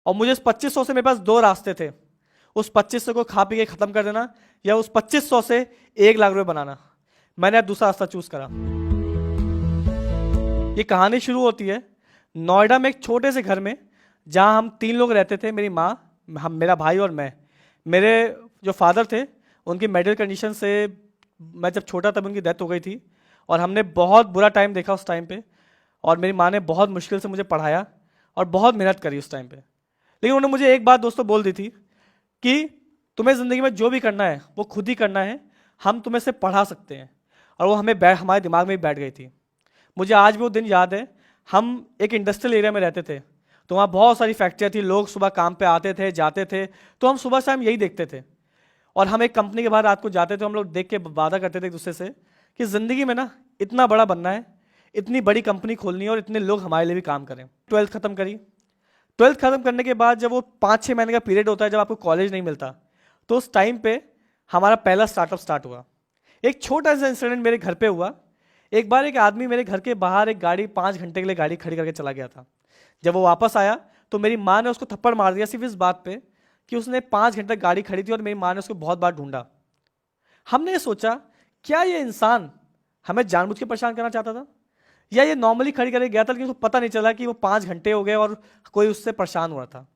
और मुझे उस 2500 से मेरे पास दो रास्ते थे, उस 2500 को खा पी के खत्म कर देना या उस 2500 से 1 लाख रुपए बनाना। मैंने दूसरा रास्ता चूज करा। ये कहानी शुरू होती है नोएडा में एक छोटे से घर में, जहां हम 3 लोग रहते थे, मेरी माँ, हम, मेरा भाई और मैं। मेरे जो फादर थे उनकी मेडिकल कंडीशन से मैं जब छोटा तब उनकी डेथ हो गई थी और हमने बहुत बुरा टाइम देखा उस टाइम पे। और मेरी माँ ने बहुत मुश्किल से मुझे पढ़ाया और बहुत मेहनत करी उस टाइम पे। लेकिन उन्होंने मुझे एक बात दोस्तों बोल दी थी कि तुम्हें ज़िंदगी में जो भी करना है वो खुद ही करना है, हम तुम्हें से पढ़ा सकते हैं। और वो हमारे दिमाग में ही बैठ गई थी। मुझे आज भी वो दिन याद है। हम एक इंडस्ट्रियल एरिया में रहते थे, तो वहाँ बहुत सारी फैक्ट्रियाँ थी, लोग सुबह काम पे आते थे जाते थे, तो हम सुबह शाम यही देखते थे। और हम एक कंपनी के बाहर रात को जाते थे, हम लोग देख के वादा करते थे एक दूसरे से कि ज़िंदगी में ना इतना बड़ा बनना है, इतनी बड़ी कंपनी खोलनी है और इतने लोग हमारे लिए भी काम करें। 12th खत्म करी। 12th खत्म करने के बाद जब वो 5-6 महीने का पीरियड होता है जब आपको कॉलेज नहीं मिलता, तो उस टाइम पे हमारा पहला स्टार्टअप स्टार्ट हुआ। एक छोटा सा इंसिडेंट मेरे घर पे हुआ। एक बार एक आदमी मेरे घर के बाहर एक गाड़ी 5 घंटे के लिए गाड़ी खड़ी करके चला गया था। जब वो वापस आया तो मेरी माँ ने उसको थप्पड़ मार दिया सिर्फ इस बात पे कि उसने 5 घंटे तक गाड़ी खड़ी थी और मेरी माँ ने उसको बहुत बार ढूंढा। हमने ये सोचा क्या ये इंसान हमें जानबूझ के परेशान करना चाहता था या ये नॉर्मली खड़ी करके गया था, लेकिन उसको पता नहीं चला कि वो 5 घंटे हो गए और कोई उससे परेशान हो रहा था।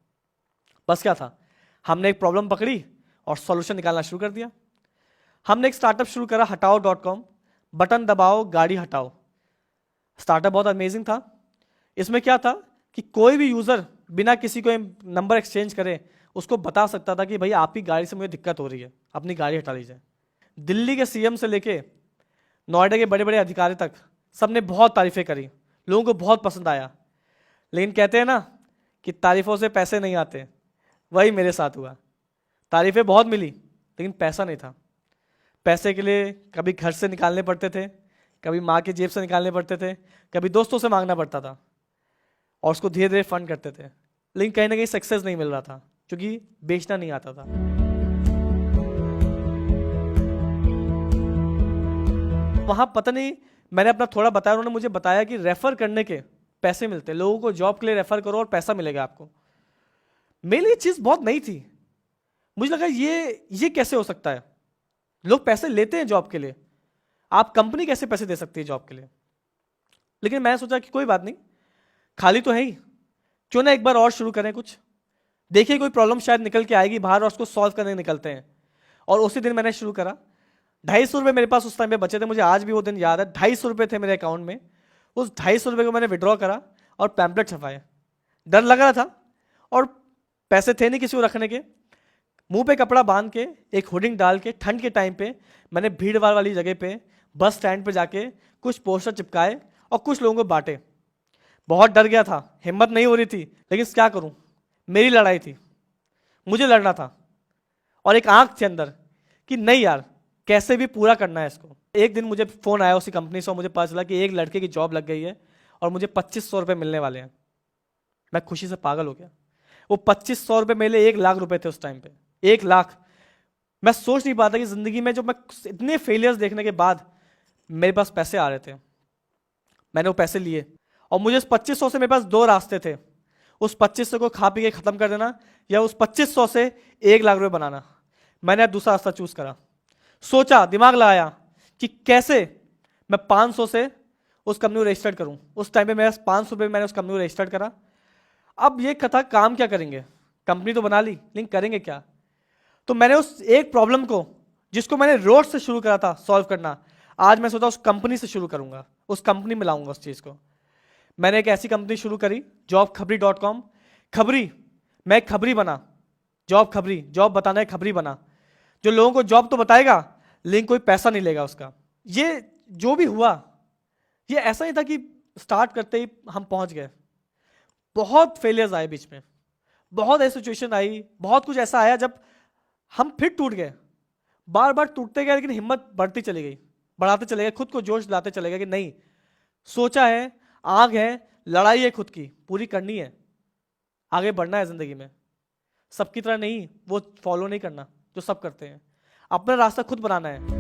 बस क्या था, हमने एक प्रॉब्लम पकड़ी और सॉल्यूशन निकालना शुरू कर दिया। हमने एक स्टार्टअप शुरू करा हटाओ.com, बटन दबाओ गाड़ी हटाओ। स्टार्टअप बहुत अमेजिंग था। इसमें क्या था कि कोई भी यूज़र बिना किसी को नंबर एक्सचेंज करे उसको बता सकता था कि भाई आपकी गाड़ी से मुझे दिक्कत हो रही है, अपनी गाड़ी हटा लीजिए। दिल्ली के सीएम से लेके नोएडा के बड़े बड़े अधिकारी तक सबने बहुत तारीफ़ें करी, लोगों को बहुत पसंद आया। लेकिन कहते हैं ना कि तारीफ़ों से पैसे नहीं आते, वही मेरे साथ हुआ। तारीफ़ें बहुत मिली लेकिन पैसा नहीं था। पैसे के लिए कभी घर से निकालने पड़ते थे, कभी माँ की जेब से निकालने पड़ते थे, कभी दोस्तों से मांगना पड़ता था और उसको धीरे धीरे फंड करते थे। लेकिन कहीं ना कहीं सक्सेस नहीं मिल रहा था क्योंकि बेचना नहीं आता था। वहाँ पता नहीं, मैंने अपना थोड़ा बताया, उन्होंने मुझे बताया कि रेफर करने के पैसे मिलते हैं, लोगों को जॉब के लिए रेफर करो और पैसा मिलेगा आपको। मेरे लिए चीज़ बहुत नई थी। मुझे लगा ये कैसे हो सकता है, लोग पैसे लेते हैं जॉब के लिए, आप कंपनी कैसे पैसे दे सकती है जॉब के लिए। लेकिन मैंने सोचा कि कोई बात नहीं, खाली तो है ही, क्यों ना एक बार और शुरू करें कुछ, देखिए कोई प्रॉब्लम शायद निकल के आएगी बाहर और उसको सॉल्व करने निकलते हैं। और उसी दिन मैंने शुरू करा। 250 रुपये मेरे पास उस टाइम पे बचे थे, मुझे आज भी वो दिन याद है। 250 रुपये थे मेरे अकाउंट में। उस 250 रुपये को मैंने विड्रॉ करा और पैम्पलेट छपाए। डर लग रहा था और पैसे थे नहीं किसी को रखने के। मुंह पे कपड़ा बांध के एक होर्डिंग डाल के ठंड के टाइम पे मैंने भीड़ भाड़ वाली जगह पे बस स्टैंड पे जाके कुछ पोस्टर चिपकाए और कुछ लोगों को बांटे। बहुत डर गया था, हिम्मत नहीं हो रही थी, लेकिन क्या करूं, मेरी लड़ाई थी, मुझे लड़ना था। और एक आंख थी अंदर कि नहीं यार, कैसे भी पूरा करना है इसको। एक दिन मुझे फ़ोन आया उसी कंपनी से और मुझे पता चला कि एक लड़के की जॉब लग गई है और मुझे 2500 रुपये मिलने वाले हैं। मैं खुशी से पागल हो गया। वो 2500 रुपये मेरे 1 लाख रुपए थे उस टाइम पे। 1 लाख। मैं सोच नहीं पाता कि ज़िंदगी में जो मैं इतने फेलियर्स देखने के बाद मेरे पास पैसे आ रहे थे। मैंने वो पैसे लिए और मुझे उस 2500 से मेरे पास दो रास्ते थे, उस 2500 को खा पी के ख़त्म कर देना या उस 2500 से 1 लाख रुपए बनाना। मैंने दूसरा रास्ता चूज करा। सोचा, दिमाग लगाया कि कैसे मैं 500 से उस कंपनी को रजिस्टर्ड करूं। उस टाइम पे मेरे 500 रुपये मैंने उस कंपनी को रजिस्टर्ड करा। अब ये कथा काम क्या करेंगे, कंपनी तो बना ली लेकिन करेंगे क्या। तो मैंने उस एक प्रॉब्लम को जिसको मैंने रोड से शुरू करा था सॉल्व करना, आज मैं सोचा उस कंपनी से शुरू करूंगा, उस कंपनी में लाऊंगा उस चीज़ को। मैंने एक ऐसी कंपनी शुरू करी jobkhapri.com। खबरी, मैं एक खबरी बना, जॉब खबरी, जॉब बताना है खबरी बना, जो लोगों को जॉब तो बताएगा लेकिन कोई पैसा नहीं लेगा उसका। ये जो भी हुआ ये ऐसा ही था कि स्टार्ट करते ही हम पहुंच गए। बहुत फेलियर्स आए बीच में, बहुत ऐसी सिचुएशन आई, बहुत कुछ ऐसा आया जब हम फिर टूट गए। बार बार टूटते गए लेकिन हिम्मत बढ़ती चली गई, बढ़ाते चले गए, खुद को जोश दिलाते चले गए कि नहीं, सोचा है, आग है, लड़ाई है खुद की, पूरी करनी है, आगे बढ़ना है जिंदगी में। सबकी तरह नहीं वो फॉलो नहीं करना जो सब करते हैं, अपना रास्ता खुद बनाना है।